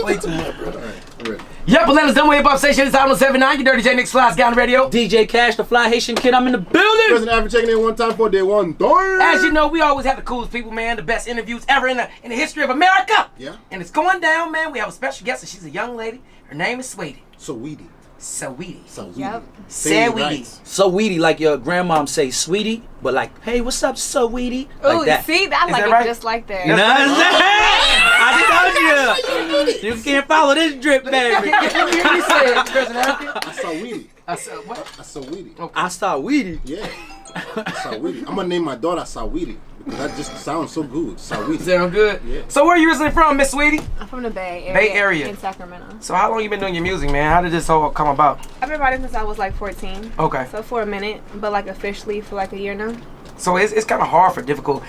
Play too much, bro. All right. Yep, but let us know where hip-hop station is. Time 79. You Dirty J Nick Slice Down Radio. DJ Cash, the Fly Haitian Kid. I'm in the building. President Africa checking in one time for day one. As you know, we always have the coolest people, man. The best interviews ever in the history of America. Yeah. And it's going down, man. We have a special guest, and she's a young lady. Her name is Saweetie. Saweetie. Yep. Saweetie. Saweetie, like your grandmom say, sweetie, but like, hey, what's up, Saweetie? Oh, Like that. see, I like that it right? just like that. You know what I'm saying? I told you. You can't follow this drip, baby. You said, President Africa. I Saweetie. I said, what? I Saweetie. Okay. I saw Weedy. Yeah. Saweetie. I'm gonna name my daughter Saweetie because that just sounds so good. Saweetie. Sound good? Yeah. So where are you originally from, Miss Saweetie? I'm from the Bay Area. Bay Area. In Sacramento. So how long you been doing your music, man? How did this all come about? I've been writing since I was like 14. Okay. So for a minute, but like officially for like a year now. So it's kind of hard for difficult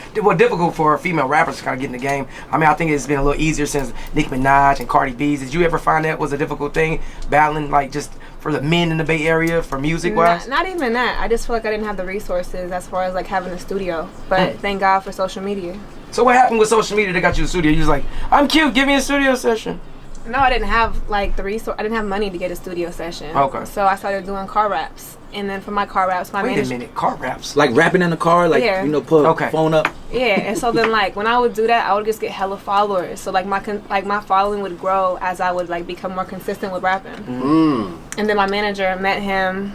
for female rappers to kind of get in the game. I mean, I think it's been a little easier since Nicki Minaj and Cardi B's. Did you ever find that was a difficult thing, battling like just for the men in the Bay Area for music wise? Not even that. I just feel like I didn't have the resources as far as like having a studio. But thank God for social media. So what happened with social media that got you a studio? You was like, I'm cute, give me a studio session. No, I didn't have like the resource. I didn't have money to get a studio session. Okay. So I started doing car raps, and then for my car raps, my Wait a manager. minute, car raps. Like rapping in the car, like, Yeah. you know, put phone up. Yeah, and so then like when I would do that, I would just get hella followers. So like my following would grow as I would like become more consistent with rapping. And then my manager met him.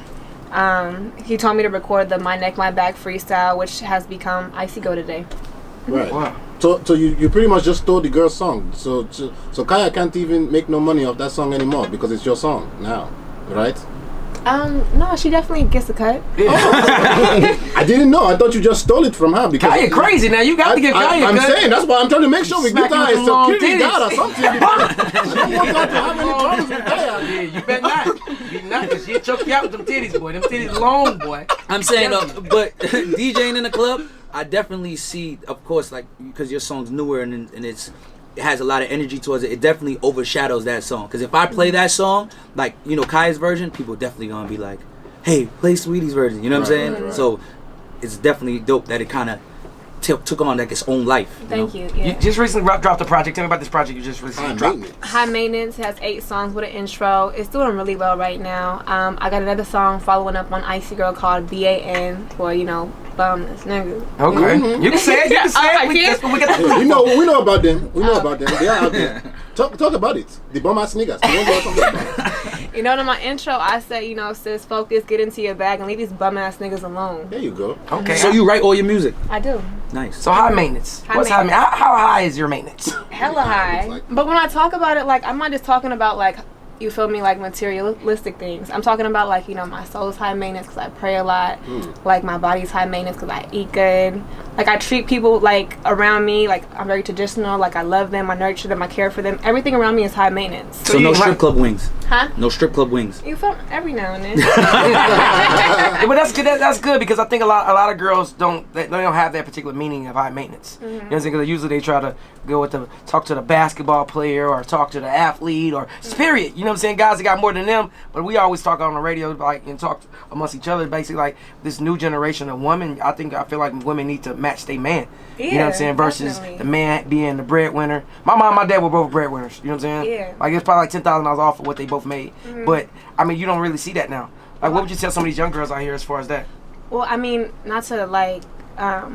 He told me to record the My Neck My Back freestyle, which has become Icy Go today. Right. Wow. So you pretty much just stole the girl's song. So Kaya can't even make no money off that song anymore because it's your song now, right? No, she definitely gets a cut. I didn't know. I thought you just stole it from her because Kaya crazy now. You got to give Kaya a I'm cut. saying that's why I'm trying to make sure we get Smack her you a with long security titties. guard or something. I don't want her to have any problems with Kaya. Yeah, you better not. You not, because she'll choke you out with them titties, boy. Them titties long, boy. I'm saying, but DJing in the club, I definitely see, of course, like, because your song's newer and it has a lot of energy towards it, it definitely overshadows that song. Because if I play that song, like, you know, Kaya's version, people definitely gonna be like, hey, play Saweetie's version, you know what I'm saying? Right. So it's definitely dope that it kind of took on like its own life. Thank know? you. Yeah. You just recently dropped a project. Tell me about this project you just recently dropped. High Maintenance has 8 songs with an intro. It's doing really well right now. I got another song following up on Icy Girl called BAN, for, you know, bum this nigga. Okay. You can say it. You can say it. Yeah. That's what we got. We know about them. We know about them. They are out there. Talk about it. The bum ass niggas. The ones who are talking about it. You know, in my intro, I said, you know, sis, focus, get into your bag, and leave these bum ass niggas alone. There you go. Okay. So you write all your music? I do. Nice. So high maintenance. What's high maintenance. maintenance? How high is your maintenance? Hella high. But when I talk about it, like, I'm not just talking about, like, you feel me, like materialistic things. I'm talking about, like, you know, my soul's high maintenance because I pray a lot. Like, my body's high maintenance because I eat good. Like, I treat people, like, around me, like, I'm very traditional. Like, I love them, I nurture them, I care for them. Everything around me is high maintenance. So no strip club wings? Huh? No strip club wings? You feel every now and then. Yeah, but that's good. That's good because I think a lot of girls don't have that particular meaning of high maintenance. You know what I'm saying? Because usually they try to go with talk to the basketball player or talk to the athlete or period. You know what I'm saying? Guys that got more than them, but we always talk on the radio like and talk amongst each other. Basically, like this new generation of women. I feel like women need to match their man. Yeah, you know what I'm saying? Versus definitely. the man being the breadwinner. My mom, and my dad were both breadwinners. You know what I'm saying? Yeah. Like it's probably like $10,000 off of what they both made. But I mean, you don't really see that now. Like, what would you tell some of these young girls out here as far as that? Well, I mean, not to like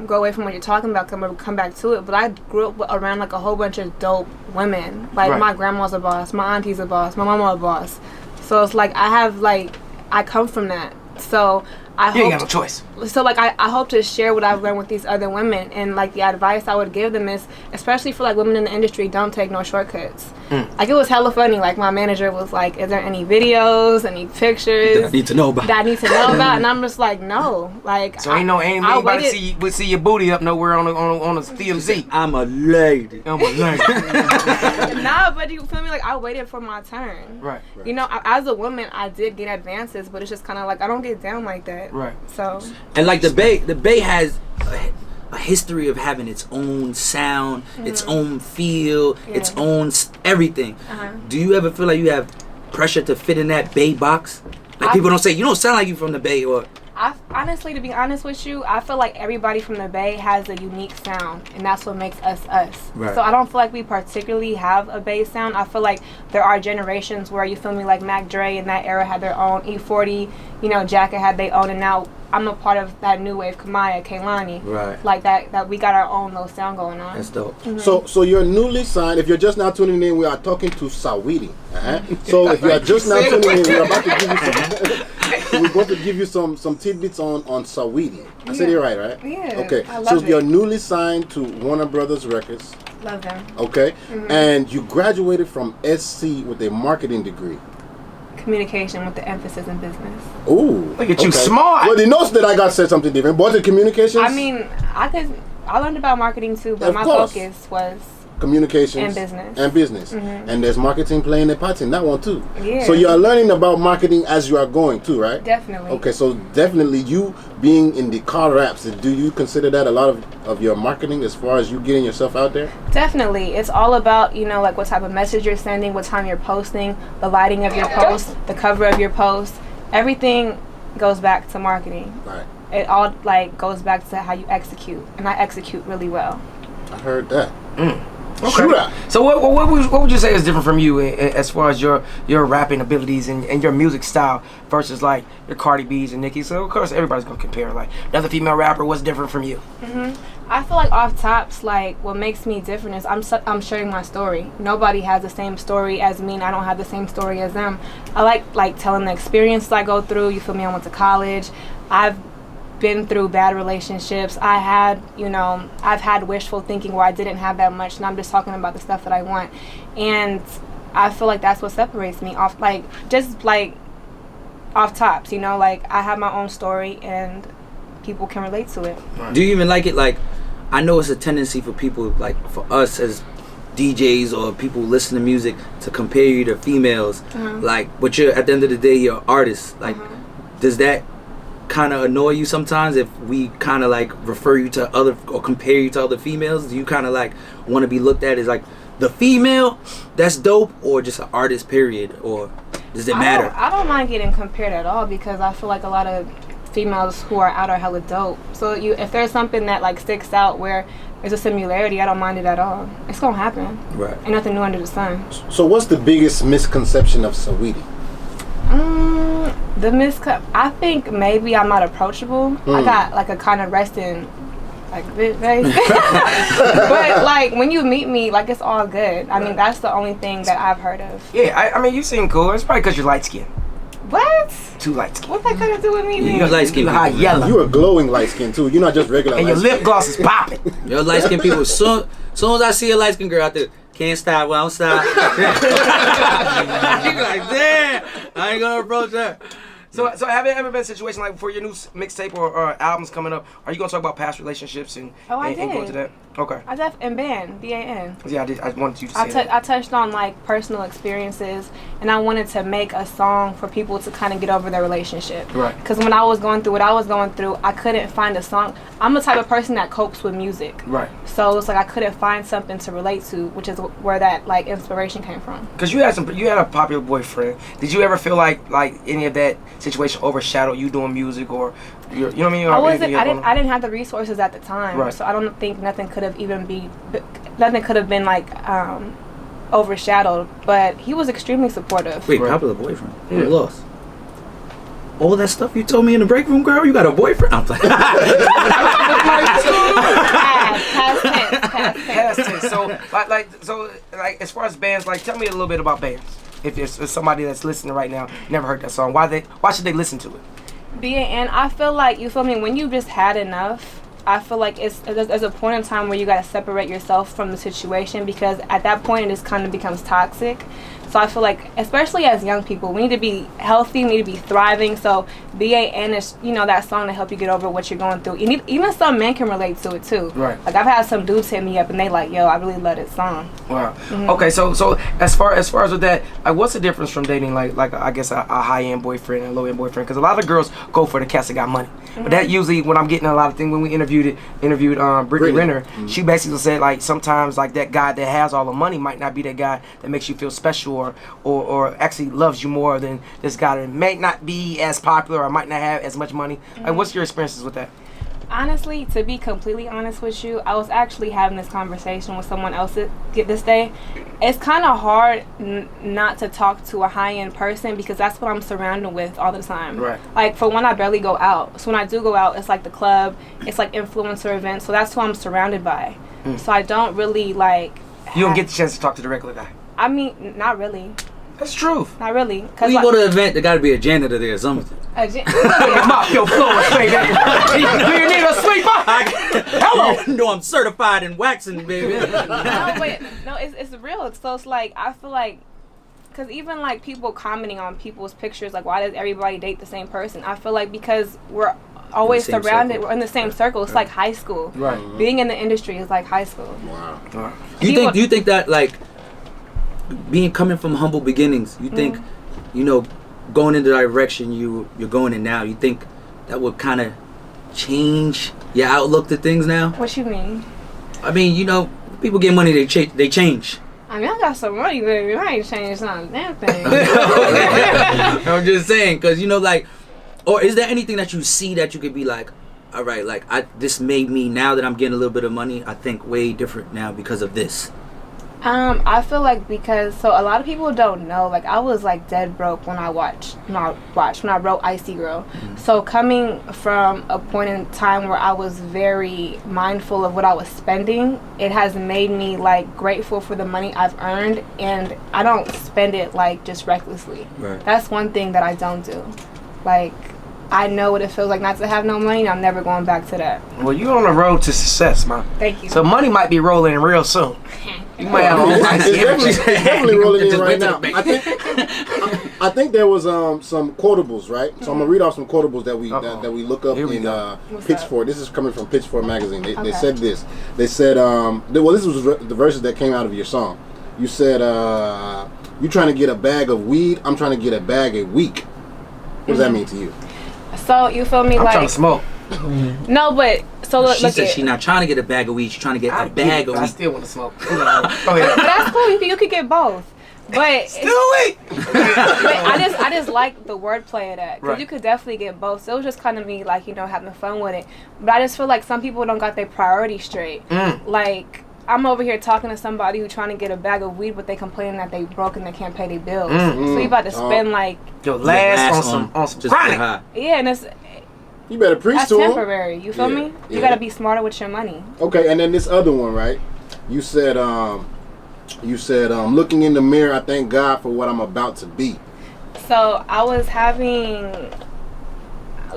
go away from what you're talking about, come back to it, but I grew up around like a whole bunch of dope women. Like my grandma's a boss, my auntie's a boss, my mama a boss. So it's like I come from that. So You ain't got no choice. So like I hope to share what I've learned with these other women, and like the advice I would give them is, especially for like women in the industry, don't take no shortcuts. Like it was hella funny. Like my manager was like, "Is there any videos, any pictures That I need to know about?" And I'm just like, no. Like So ain't anybody see your booty up nowhere on a TMZ. I'm a lady. I'm a lady. Nah, but you feel me? Like I waited for my turn. Right. You know, as a woman, I did get advances, but it's just kind of like I don't get down like that. Right. So. And like the Bay has a history of having its own sound, its own feel, its own everything. Do you ever feel like you have pressure to fit in that Bay box? Like people don't say, you don't sound like you from the Bay, or Honestly, to be honest with you, I feel like everybody from the Bay has a unique sound, and that's what makes us us. Right. So I don't feel like we particularly have a Bay sound. I feel like there are generations where, you feel me, like Mac Dre in that era had their own, E40, Jacka had their own, and now I'm a part of that new wave, Kamaya, Kaylani. Right. Like that we got our own little sound going on. That's dope. So you're newly signed. If you're just now tuning in, we are talking to Saweetie. So if you are just now tuning in, we're about to give you some. We're going to give you some tidbits on Saweetie. I said it right? Yeah. Okay. I So love you're it. newly signed to Warner Brothers Records. Love them. Okay. And you graduated from SC with a marketing degree. Communication with the emphasis in business. Ooh. Look at you, smart. Well, the notes that I got said something different. Was it communications? I mean, I learned about marketing too, but Of my course. focus was Communications and business. And there's marketing playing a part in that one too. Yeah. So you are learning about marketing as you are going too, right? Definitely. Okay, so definitely you being in the car raps, do you consider that a lot of your marketing as far as you getting yourself out there? Definitely. It's all about, like what type of message you're sending, what time you're posting, the lighting of your post, the cover of your post. Everything goes back to marketing. Right. It all goes back to how you execute, and I execute really well. I heard that. Okay. Shooter. So what would you say is different from you as far as your rapping abilities and your music style versus like your Cardi B's and Nicki? So of course everybody's gonna compare like another female rapper. What's different from you? I feel like off tops, like what makes me different is I'm sharing my story. Nobody has the same story as me, and I don't have the same story as them. I like telling the experiences I go through. You feel me? I went to college. I've been through bad relationships. I've had wishful thinking where I didn't have that much, and I'm just talking about the stuff that I want. And I feel like that's what separates me off, off tops, like I have my own story and people can relate to it. Right. Do you even like it? Like, I know it's a tendency for people, like for us as DJs or people who listen to music, to compare you to females. But you're, at the end of the day, you're artists. Like, does that kind of annoy you sometimes if we kind of like refer you to other or compare you to other females? Do you kind of like want to be looked at as like the female that's dope, or just an artist period, or does it matter? I don't mind getting compared at all, because I feel like a lot of females who are out are hella dope. So if there's something that like sticks out where there's a similarity, I don't mind it at all. It's gonna happen. Right. Ain't nothing new under the sun. So what's the biggest misconception of Saweetie? I think maybe I'm not approachable. I got like a kind of resting like bit face. But like when you meet me, like it's all good. I mean, that's the only thing that I've heard of. Yeah, I mean you seem cool. It's probably because you're light skinned. What? Too light skinned. What's that got to do with me? You're light skinned. Hot yellow. You are glowing light skin too. You're not just regular. And your lip gloss is popping. You're light skinned people. Soon as I see a light skinned girl out there, can't stop, won't stop. You're like, damn, I ain't gonna approach her. So have there ever been a situation like for your new mixtape or albums coming up? Are you gonna talk about past relationships and I and go into that? Okay. And BAN. Yeah, I wanted you to say that. I touched on like personal experiences, and I wanted to make a song for people to kind of get over their relationship. Right. Because when I was going through what I was going through, I couldn't find a song. I'm the type of person that copes with music. Right. So it's like I couldn't find something to relate to, which is where that like inspiration came from. Because you had a popular boyfriend. Did you ever feel like any of that situation overshadowed you doing music, or you know what I mean? I didn't have the resources at the time, right. So I don't think nothing could have been like overshadowed. But he was extremely supportive. Wait, popular boyfriend? Yeah. Lost. All that stuff you told me in the break room, girl. You got a boyfriend? I'm like, past tense. So as far as bands, like tell me a little bit about bands. If there's somebody that's listening right now, never heard that song, why should they listen to it? And I feel like, you feel me, when you just had enough, I feel like there's a point in time where you got to separate yourself from the situation, because at that point it just kind of becomes toxic. So I feel like, especially as young people, we need to be healthy, we need to be thriving. So BAN is, that song to help you get over what you're going through. Even some men can relate to it too. Right. Like I've had some dudes hit me up and they like, yo, I really love this song. Wow. Mm-hmm. Okay, so as far as with that, what's the difference from dating like I guess a high end boyfriend and a low end boyfriend? Because a lot of girls go for the cats that got money, but that usually when I'm getting a lot of things when we interview interviewed Brittany Renner. Mm-hmm. She basically said like sometimes like that guy that has all the money might not be that guy that makes you feel special or actually loves you more than this guy that may not be as popular or might not have as much money. Like, what's your experiences with that? Honestly, to be completely honest with you, I was actually having this conversation with someone else this day. It's kind of hard not to talk to a high-end person because that's what I'm surrounded with all the time. Right. Like, for one, I barely go out. So when I do go out, it's like the club, it's like influencer events. So that's who I'm surrounded by. So I don't really like... You don't get the chance to talk to the regular guy. I mean, not really. That's truth. Not really. When you go to an event, there got to be a janitor there or something. Mop your floor, baby. Do you need a sweeper? Hello. You know I'm certified in waxing, baby. No, it's real. So it's like, I feel like, because even like people commenting on people's pictures, like, why does everybody date the same person? I feel like because we're always surrounded, we're in the same circle. It's like high school. Right. Being in the industry is like high school. Wow. Do you think that, like, coming from humble beginnings, you think, you know, going in the direction you're going in now, you think that would kind of change your outlook to things now? What you mean? I mean, you know, people get money, they change. I mean, I got some money, baby. I ain't changed not a damn thing. I'm just saying, because, you know, like, or is there anything that you see that you could be like, all right, like, this made me, now that I'm getting a little bit of money, I think way different now because of this? I feel like so a lot of people don't know, like, I was like dead broke when I wrote Icy Girl. So coming from a point in time where I was very mindful of what I was spending, it has made me like grateful for the money I've earned, and I don't spend it like just recklessly. Right. That's one thing that I don't do. Like, I know what it feels like not to have no money, and I'm never going back to that. Well, you're on the road to success, man. Thank you. So money might be rolling in real soon. You might have It's definitely rolling in Just right went to now. the bank. I think there was some quotables, right? So I'm gonna read off some quotables that we look up Here we in go. Pitchfork. This is coming from Pitchfork magazine. They Okay. said this. They said, well, this was the verses that came out of your song. You said, you trying to get a bag of weed. I'm trying to get a bag a week. What does that mean to you? So you feel me? I'm like trying to smoke. no, but so look. She said she's not trying to get a bag of weed, she's trying to get a bag of I weed. still want to smoke. Go ahead. But that's cool. You could get both. But Still wait. but I just like the wordplay of that, because Right. you could definitely get both. So it was just kind of me, like, you know, having fun with it. But I just feel like some people don't got their priorities straight. Like, I'm over here talking to somebody who's trying to get a bag of weed, but they complaining that they broke and they can't pay their bills. So you about to spend like Your last on some just chronic. high. yeah, and it's You better preach that's to him. temporary. You feel Yeah, me? You yeah. gotta be smarter with your money. Okay, and then this other one, right? You said, looking in the mirror, I thank God for what I'm about to be. So I was having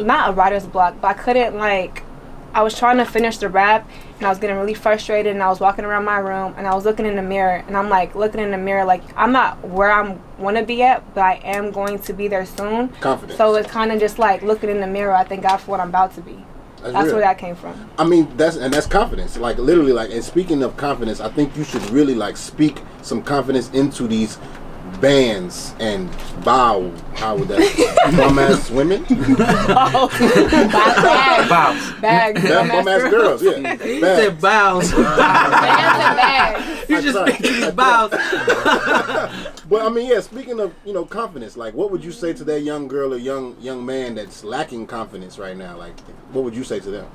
not a writer's block, but I couldn't, like, I was trying to finish the rap, and I was getting really frustrated, and I was walking around my room, and I was looking in the mirror, and I'm like looking in the mirror, like, I'm not where I want to be at, but I am going to be there soon. Confidence. So it's kind of just like looking in the mirror, I thank God for what I'm about to be. That's real. where that came from. I mean, that's confidence. Like, literally, like, and speaking of confidence, I think you should really, like, speak some confidence into these bands and bow. How would that? Bum ass women? Bags. Bum ass girls, yeah. He said bows. Bags. You just Sorry. make these bows. But I mean, yeah. Speaking of, you know, confidence, like, what would you say to that young girl or young man that's lacking confidence right now? Like, what would you say to them?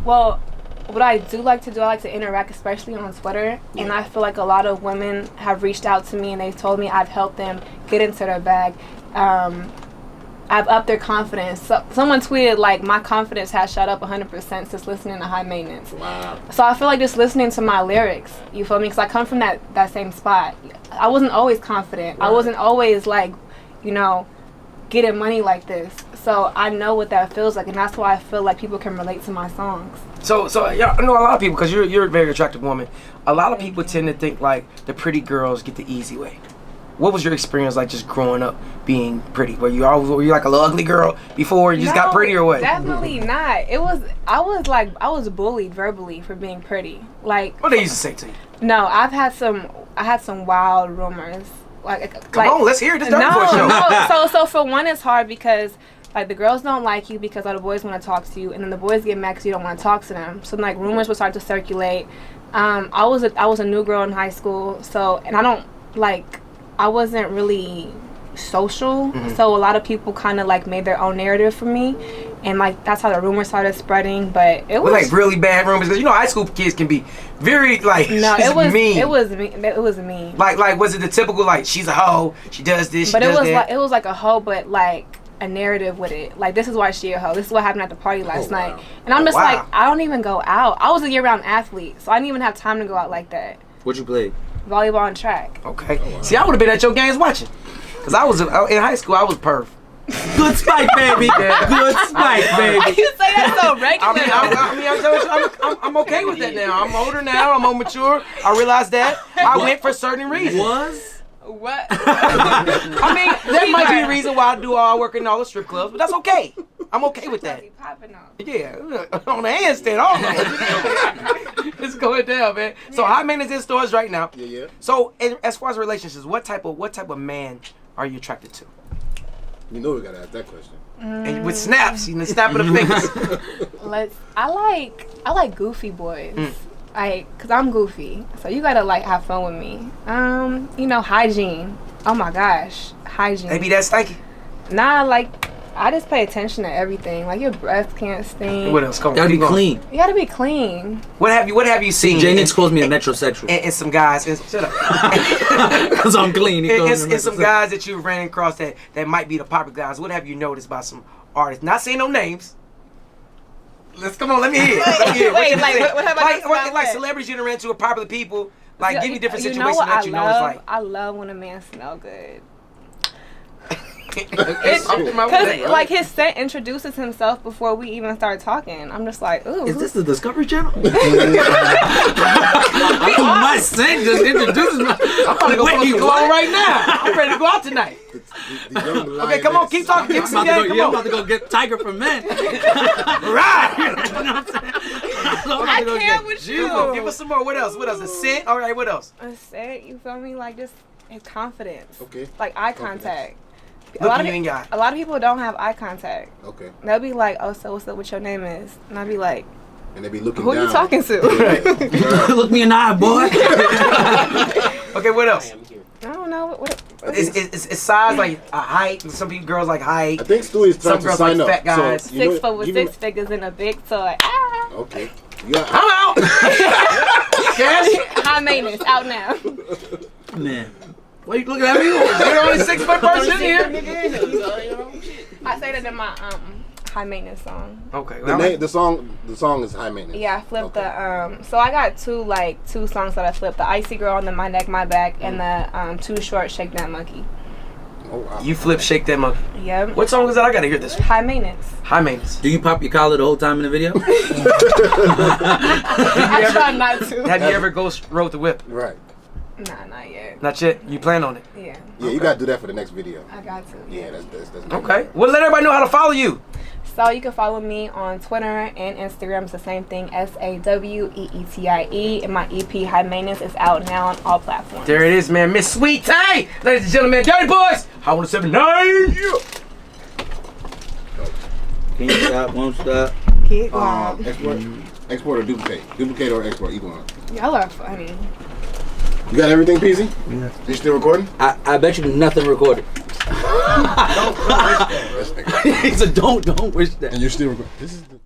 Well, what I do like to do, I like to interact, especially on Twitter. And I feel like a lot of women have reached out to me and they've told me I've helped them get into their bag. I've upped their confidence. So, someone tweeted, like, my confidence has shot up 100% since listening to High Maintenance. Wow. So I feel like just listening to my lyrics, you feel me? Because I come from that same spot. I wasn't always confident. Right. I wasn't always, like, you know, getting money like this. So I know what that feels like, and that's why I feel like people can relate to my songs. So yeah, I know a lot of people, because you're a very attractive woman. A lot of people tend to think like the pretty girls get the easy way. What was your experience like just growing up being pretty? Were you like a little ugly girl before you just got pretty, or what? Definitely not. I was bullied verbally for being pretty. Like, What they used to say to you? no, I had some wild rumors. Come on, let's hear it. This Durtty Boy show. So for one, it's hard because like the girls don't like you because all the boys want to talk to you, and then the boys get mad because you don't want to talk to them. So like rumors would start to circulate. I was a new girl in high school, so and I wasn't really social, so a lot of people kind of like made their own narrative for me, and like that's how the rumors started spreading. But it was like really bad rumors because high school kids can be very like it was mean. It was mean. Like was it the typical like she's a hoe, she does this, but she does that? It was like a hoe, but like a narrative with it. Like this is why she a hoe. This is what happened at the party last night, and I'm just like I don't even go out. I was a year-round athlete, so I didn't even have time to go out like that. What you played? Volleyball and track. Okay. See, I would have been at your games watching. Because I was in high school, I was perf. Good spike, baby. Good spike, baby. You say that so regular. I'm okay with that now. I'm older now. I'm more mature. I realize that. I went for certain reasons. What? I mean, that might be the reason why I do all I work in all the strip clubs, but that's okay. I'm okay with that. Yeah, on the handstand, all that. It's going down, man. So high maintenance in stores right now. Yeah. So as far as relationships, what type of man are you attracted to? You know we gotta ask that question. And with snaps, you know, snap of the fingers. I like goofy boys. Cause I'm goofy, so you gotta like have fun with me. Hygiene. Oh my gosh, hygiene. Maybe that's stanky. Nah, like I just pay attention to everything. Like your breath can't stink. What else? Come on, gotta be clean. You gotta be clean. What have you seen? Jay Nix calls me a metrosexual. And some guys. Shut up. Because I'm clean. And some guys that you ran across that might be the popular guys. What have you noticed about some artists? Not saying no names. Come on, let me hear. Wait, what have I noticed? Like celebrities you done ran into or popular people. Like give me different situations know what that you notice. Like I love when a man smell good. Because like his scent introduces himself before we even start talking. I'm just like, ooh. Is this the Discovery Channel? My scent just introduces me. I'm about to go fucking go on right now. I'm ready to go out tonight. The young Okay, come on, keep talking. Give me some game. Come on. I'm about to go get Tiger for Men. Right. I can't with you. Give us some more. What else? A scent? All right, what else? A scent, you feel me? Like just his confidence. Okay. Like eye contact. A Looking you in your eye. lot of people don't have eye contact. Okay. They'll be like, "Oh, so what's up? What your name is?" And I'll be like, And they be looking "Who down. you talking to?" Look me in the eye, boy. Okay, what else? I don't know. What It's size like a height. Some people girls like height. I think Stu is trying Some to girls sign like up. fat guys. So, 6 foot with 6 figures in a big toy. Ah. Okay. Yeah. I'm out. Cash. High maintenance. Out now. Man. Why you looking at me? You're the only 6 foot person in here. I say that in my high maintenance song. Okay. The song is High Maintenance. Yeah, I flipped the so I got two songs that I flipped. The Icy Girl and the My Neck, My Back, and the Too Short, Shake That Monkey. Oh wow. You flip, shake that monkey. Yep. What song is that? I gotta hear this. High maintenance. High maintenance. Do you pop your collar the whole time in the video? I try not to. Have you ever ghost rode the whip? Right. Nah, not yet. Not yet. You plan on it? Yeah. Yeah, you gotta do that for the next video. I got to. Yeah, that's Okay. Well, let everybody know how to follow you. So you can follow me on Twitter and Instagram. It's the same thing, SAWEETIE. And my EP, High Maintenance, is out now on all platforms. There it is, man. Miss Saweetie. Ladies and gentlemen, Dirty Boys. High 179. Can't stop, won't stop. Keep going. Export or duplicate? Duplicate or export? Either one. Y'all are funny. You got everything, Peasy? Yeah. You still recording? I bet you nothing recorded. Don't wish that. He said, don't wish that. And you're still recording. This is the